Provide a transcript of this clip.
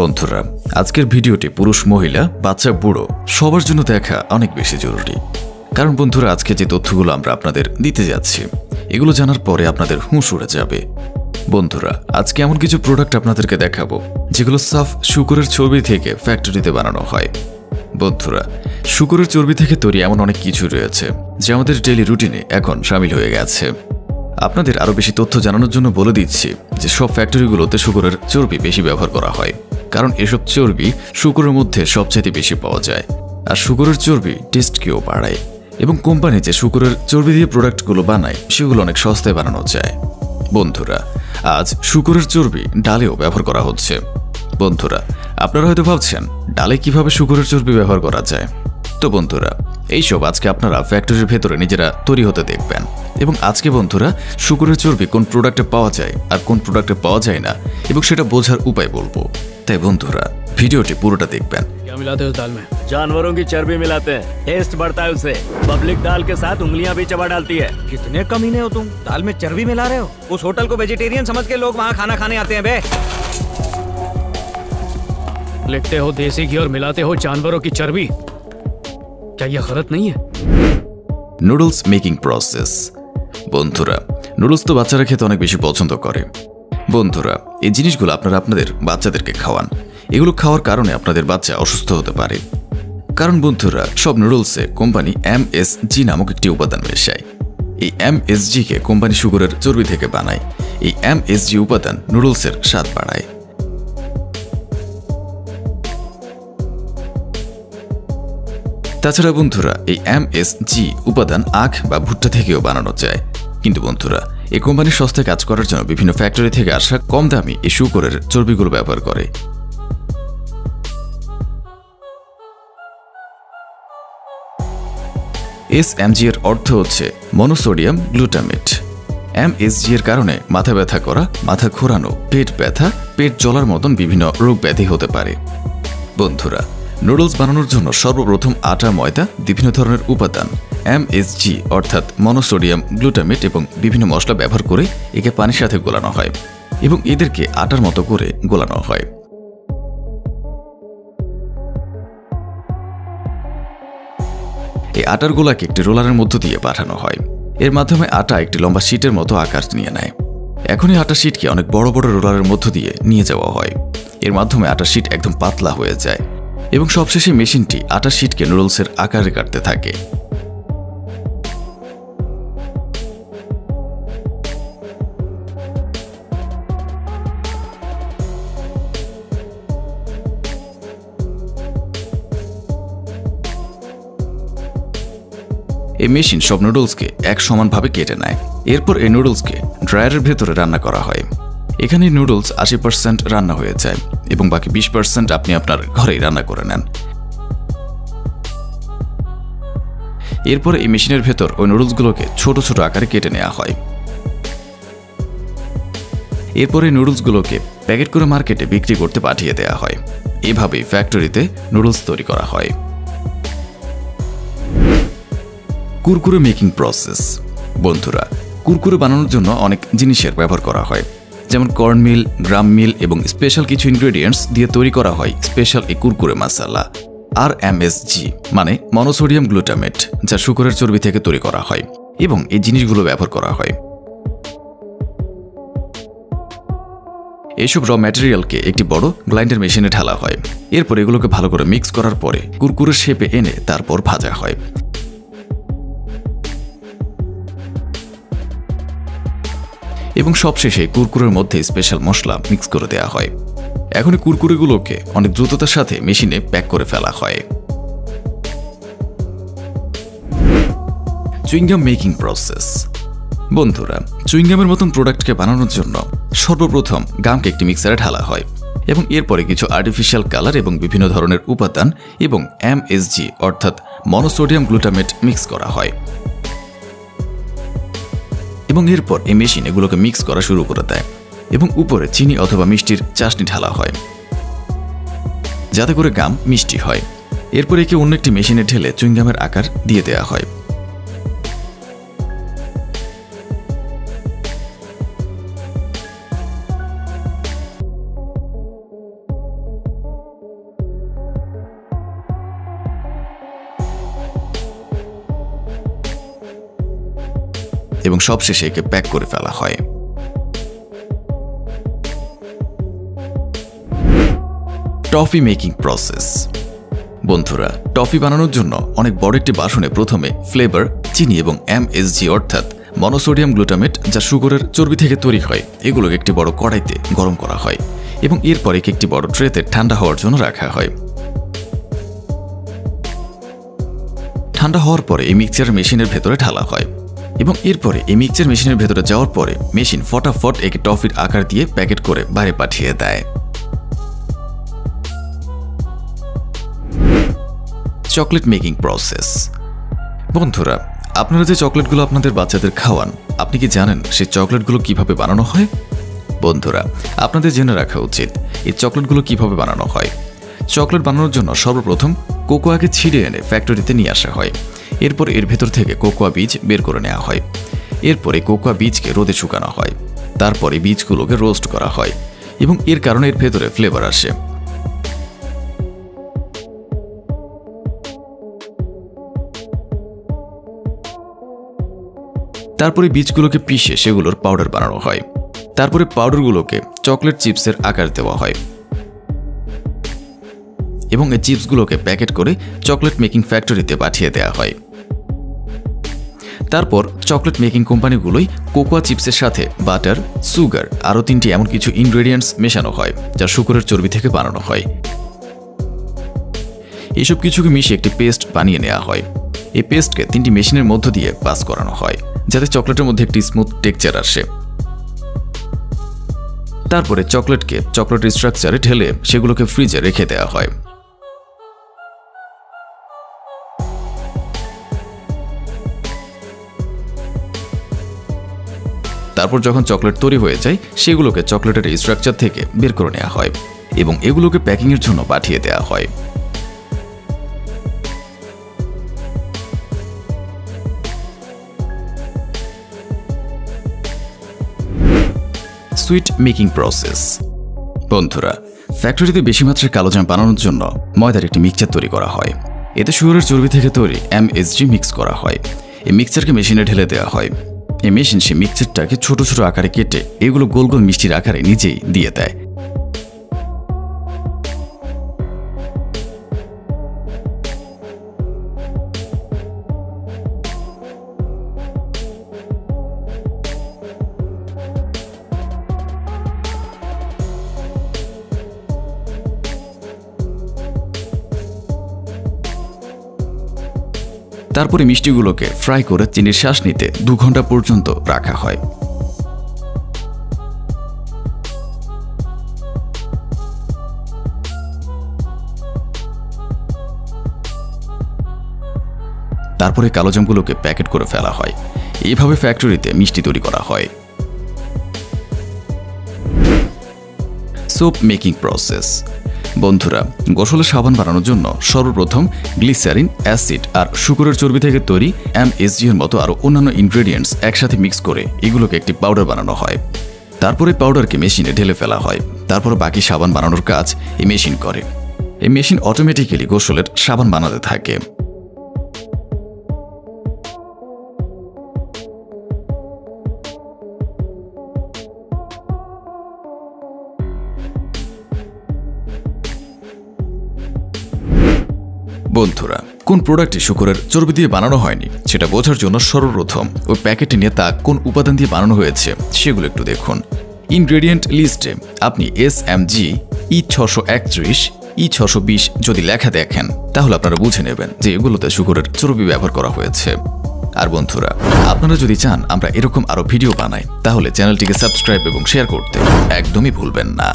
বন্ধুরা, আজকের ভিডিওটি পুরুষ মহিলা বাচ্চা বুড়ো সবার জন্য দেখা অনেক বেশি জরুরি। কারণ বন্ধুরা, আজকে যে তথ্যগুলো আমরা আপনাদের দিতে যাচ্ছি এগুলো জানার পরে আপনাদের হুঁশ উড়ে যাবে। বন্ধুরা, আজকে এমন কিছু প্রোডাক্ট আপনাদেরকে দেখাবো যেগুলো সাফ শূকরের চর্বি থেকে ফ্যাক্টরিতে বানানো হয়। বন্ধুরা, শূকরের চর্বি থেকে তৈরি এমন অনেক কিছু রয়েছে যা আমাদের ডেইলি রুটিনে এখন শামিল হয়ে গেছে। আপনাদের আরও বেশি তথ্য জানানোর জন্য বলে দিচ্ছি যে সব ফ্যাক্টরিগুলোতে শূকরের চর্বি বেশি ব্যবহার করা হয়, কারণ এসব চর্বি শূকরের মধ্যে সবচাইতে বেশি পাওয়া যায়। আর শূকরের চর্বি টেস্টকেও বাড়ায় এবং কোম্পানি যে শূকরের চর্বি দিয়ে প্রোডাক্টগুলো বানায় সেগুলো অনেক সস্তায় বানানো যায়। বন্ধুরা, আজ শূকরের চর্বি ডালেও ব্যবহার করা হচ্ছে। বন্ধুরা, আপনারা হয়তো ভাবছেন ডালে কিভাবে শূকরের চর্বি ব্যবহার করা যায়। তো বন্ধুরা, এইসব আজকে আপনারা ফ্যাক্টরির ভেতরে নিজেরা তৈরি হতে দেখবেন। এবং আজকে বন্ধুরা, শূকরের চর্বি কোন প্রোডাক্টে পাওয়া যায় আর কোন প্রোডাক্টে পাওয়া যায় না এবং সেটা বোঝার উপায় বলবো। তাই বন্ধুরা, ভিডিওটি পুরোটা দেখবেন। क्या मिलाते हो दाल में? जानवरों की चर्बी मिलाते हैं, टेस्ट बढ़ता है उससे। पब्लिक दाल के साथ उंगलियां भी चबा डालती है। कितने कमीने हो तुम, दाल में चर्बी मिला रहे हो। उस होटल को वेजिटेरियन समझ के लोग वहाँ खाना खाने आते हैं बे। लिखते हो देसी घी और मिलाते हो जानवरों की चर्बी। क्या यह गलत नहीं है? Noodles making process. বন্ধুরা, নুডলস তো বাচ্চারা খেতে অনেক বেশি পছন্দ করে। বন্ধুরা, এই জিনিসগুলো আপনারা আপনাদের বাচ্চাদেরকে খাওয়ান। এগুলো খাওয়ার কারণে আপনাদের বাচ্চা অসুস্থ হতে পারে। কারণ বন্ধুরা, সব নুডলসে কোম্পানি MSG নামক একটি উপাদান মেশায়। এই MSG কে কোম্পানি শূকরের চর্বি থেকে বানায়। এই MSG উপাদান নুডলসের স্বাদ বাড়ায়। তাছাড়া বন্ধুরা, এই MSG উপাদান আখ বা ভুট্টা থেকেও বানানো যায়। কিন্তু বন্ধুরা, এই কোম্পানির সস্তায় কাজ করার জন্য বিভিন্ন ফ্যাক্টরি থেকে আসা কম দামি এই শূকরের চর্বিগুলো ব্যবহার করে। SMG এর অর্থ হচ্ছে মনোসোডিয়াম গ্লুটামেট। MSG এর কারণে মাথা ব্যথা করা, মাথা ঘোরানো, পেট ব্যথা, পেট জ্বলার মতন বিভিন্ন রোগ ব্যাধি হতে পারে। বন্ধুরা, নুডলস বানানোর জন্য সর্বপ্রথম আটা, ময়দা, বিভিন্ন ধরনের উপাদান MSG অর্থাৎ মনোসোডিয়াম গ্লুটামেট এবং বিভিন্ন মশলা ব্যবহার করে একে পানির সাথে গোলানো হয় এবং এদেরকে আটার মতো করে গোলানো হয়। এই আটার গোলাকে একটি রোলারের মধ্য দিয়ে পাঠানো হয়। এর মাধ্যমে আটা একটি লম্বা শীটের মতো আকার নিয়ে নেয়। এখন এই আটা শীটকে অনেক বড় বড় রোলারের মধ্য দিয়ে নিয়ে যাওয়া হয়। এর মাধ্যমে আটা শীট একদম পাতলা হয়ে যায় এবং সবশেষে মেশিনটি আটা শীটকে নুডলসের আকারে কাটতে থাকে। এই মেশিন সব নুডলসকে এক সমানভাবে কেটে নেয়। এরপর এই নুডলসকে ড্রায়ারের ভেতরে রান্না করা হয়। এখানে নুডলস 80% রান্না হয়ে যায় এবং বাকি 20% আপনি আপনার ঘরেই রান্না করে নেন। এরপর এই মেশিনের ভেতর ওই নুডলসগুলোকে ছোট ছোট আকারে কেটে নেওয়া হয়। এরপর এই নুডলসগুলোকে প্যাকেট করে মার্কেটে বিক্রি করতে পাঠিয়ে দেওয়া হয়। এভাবেই ফ্যাক্টরিতে নুডলস তৈরি করা হয়। Kurkure making process. বন্ধুরা, কুরকুরে বানানোর জন্য অনেক জিনিসের ব্যবহার করা হয়, যেমন কর্ন মিল, গ্রাম মিল এবং স্পেশাল কিছু ইনগ্রেডিয়েন্টস দিয়ে তৈরি করা হয় স্পেশাল এই কুরকুরে মশলা। আর MSG মানে মনোসোডিয়াম গ্লুটামেট, যা শূকরের চর্বি থেকে তৈরি করা হয় এবং এই জিনিসগুলো ব্যবহার করা হয়। এইসব র ম্যাটেরিয়ালকে একটি বড় গ্রাইন্ডার মেশিনে ঢালা হয়। এরপর এগুলোকে ভালো করে মিক্স করার পরে কুরকুরের শেপে এনে তারপর ভাজা হয়। এবং সবশেষে কুরকুরের মধ্যে স্পেশাল মশলা মিক্স করে দেওয়া হয়। এখন কুরকুরেগুলোকে অনেক দ্রুততার সাথে মেশিনে প্যাক করে ফেলা হয়। Chewing gum making process. বন্ধুরা, চুইংগামের মতন প্রোডাক্টকে বানানোর জন্য সর্বপ্রথম গামকে একটি মিক্সারে ঢালা হয় এবং এরপরে কিছু আর্টিফিশিয়াল কালার এবং বিভিন্ন ধরনের উপাদান এবং MSG অর্থাৎ মনোসোডিয়াম গ্লুটামেট মিক্স করা হয় এবং এরপর এই মেশিন এগুলোকে মিক্স করা শুরু করে দেয় এবং উপরে চিনি অথবা মিষ্টির চাশনি ঢালা হয় যাতে করে গাম মিষ্টি হয়। এরপর একে অন্য একটি মেশিনে ঢেলে চুইংগামের আকার দিয়ে দেওয়া হয়। এবং সবশেষে একে প্যাক করে ফেলা হয়। Toffee making process. বন্ধুরা, টফি বানানোর জন্য অনেক বড় একটি বাসনে প্রথমে ফ্লেভার, চিনি এবং এমএসজি অর্থাৎ মনোসোডিয়াম গ্লুটামেট যা সুগারের চর্বি থেকে তৈরি হয় এগুলোকে একটি বড় কড়াইতে গরম করা হয় এবং এরপরে একটি বড় ট্রেতে ঠান্ডা হওয়ার জন্য রাখা হয়। ঠান্ডা হওয়ার পরে এই মিক্সচার মেশিনের ভেতরে ঢালা হয় এবং এরপরে এই মিক্সচার মেশিনের ভেতরে যাওয়ার পরে মেশিন ফটাফট একে টফির আকার দিয়ে প্যাকেট করে বাইরে পাঠিয়ে দেয়। Chocolate making process. বন্ধুরা, আপনারা যে চকলেটগুলো আপনাদের বাচ্চাদের খাওয়ান, আপনি কি জানেন সেই চকলেটগুলো কিভাবে বানানো হয়? বন্ধুরা, আপনাদের জেনে রাখা উচিত এই চকলেটগুলো কিভাবে বানানো হয়। চকলেট বানানোর জন্য সর্বপ্রথম কোকোয়াকে ছিঁড়ে এনে ফ্যাক্টরিতে নিয়ে আসা হয়। এরপর এর ভেতর থেকে কোকোয়া বীজ বের করে নেওয়া হয়। এরপরে কোকোয়া বীজকে রোদে শুকানো হয়। তারপরে বীজগুলোকে রোস্ট করা হয় এবং এর কারণে এর ভেতরে ফ্লেভার আসে। তারপরে বীজগুলোকে পিষে সেগুলোর পাউডার বানানো হয়। তারপরে পাউডারগুলোকে চকলেট চিপসের আকার দেওয়া হয় এবং এই চিপসগুলোকে প্যাকেট করে চকলেট মেকিং ফ্যাক্টরিতে পাঠিয়ে দেওয়া হয়। তারপর চকলেট মেকিং কোম্পানিগুলোই কোকোয়া চিপসের সাথে বাটার, সুগার আরও 3টি এমন কিছু ইনগ্রেডিয়েন্টস মেশানো হয় যা শুকরের চর্বি থেকে বানানো হয়। এসব কিছুকে মিশিয়ে একটি পেস্ট বানিয়ে নেওয়া হয়। এই পেস্টকে 3টি মেশিনের মধ্য দিয়ে পাস করানো হয় যাতে চকলেটের মধ্যে একটি স্মুথ টেক্সচার আসে। তারপরে চকলেটকে চকলেটের স্ট্রাকচারে ঢেলে সেগুলোকে ফ্রিজে রেখে দেওয়া হয়। তারপর যখন চকলেট তৈরি হয়ে যায় সেগুলোকে চকলেটের স্ট্রাকচার থেকে বের করে নেওয়া হয় এবং এগুলোকে প্যাকিংয়ের জন্য পাঠিয়ে দেওয়া হয়। Sweet making process. বন্ধুরা, ফ্যাক্টরিতে বেশি মাত্রায় কালোজাম বানানোর জন্য ময়দার একটি মিক্সচার তৈরি করা হয়। এতে শুকরের চর্বি থেকে তৈরি এমএসজি মিক্স করা হয়। এই মিক্সচারকে মেশিনে ঢেলে দেওয়া হয়। এই মেশিন সেই মিক্সচারটাকে ছোট ছোট আকারে কেটে এগুলো গোল গোল মিষ্টির আকারে নিজেই দিয়ে দেয়। তারপরে মিষ্টিগুলোকে ফ্রাই করে চিনির শ্বাস নিতে 2 ঘন্টা পর্যন্ত রাখা হয়। তারপরে কালোজামগুলোকে প্যাকেট করে ফেলা হয়। এইভাবে ফ্যাক্টরিতে মিষ্টি তৈরি করা হয়। Soap making process. বন্ধুরা, গোসলের সাবান বানানোর জন্য সর্বপ্রথম গ্লিসারিন, অ্যাসিড আর শুকরের চর্বি থেকে তৈরি এমএসজি এর মতো আরও অন্যান্য ইনগ্রেডিয়েন্টস একসাথে মিক্স করে এগুলোকে একটি পাউডার বানানো হয়। তারপরে পাউডারকে মেশিনে ঢেলে ফেলা হয়। তারপর বাকি সাবান বানানোর কাজ এই মেশিন করে। এই মেশিন অটোমেটিক্যালি গোসলের সাবান বানাতে থাকে। বন্ধুরা, কোন প্রোডাক্টটি শুকরের চর্বি দিয়ে বানানো হয়নি সেটা বোঝার জন্য সর্বপ্রথম ওই প্যাকেটে নিয়ে তা কোন উপাদান দিয়ে বানানো হয়েছে সেগুলো একটু দেখুন। ইনগ্রেডিয়েন্ট লিস্টে আপনি SMG, E631, E620 যদি লেখা দেখেন তাহলে আপনারা বুঝে নেবেন যে এগুলোতে শুকরের চর্বি ব্যবহার করা হয়েছে। আর বন্ধুরা, আপনারা যদি চান আমরা এরকম আরও ভিডিও বানাই তাহলে চ্যানেলটিকে সাবস্ক্রাইব এবং শেয়ার করতে একদমই ভুলবেন না।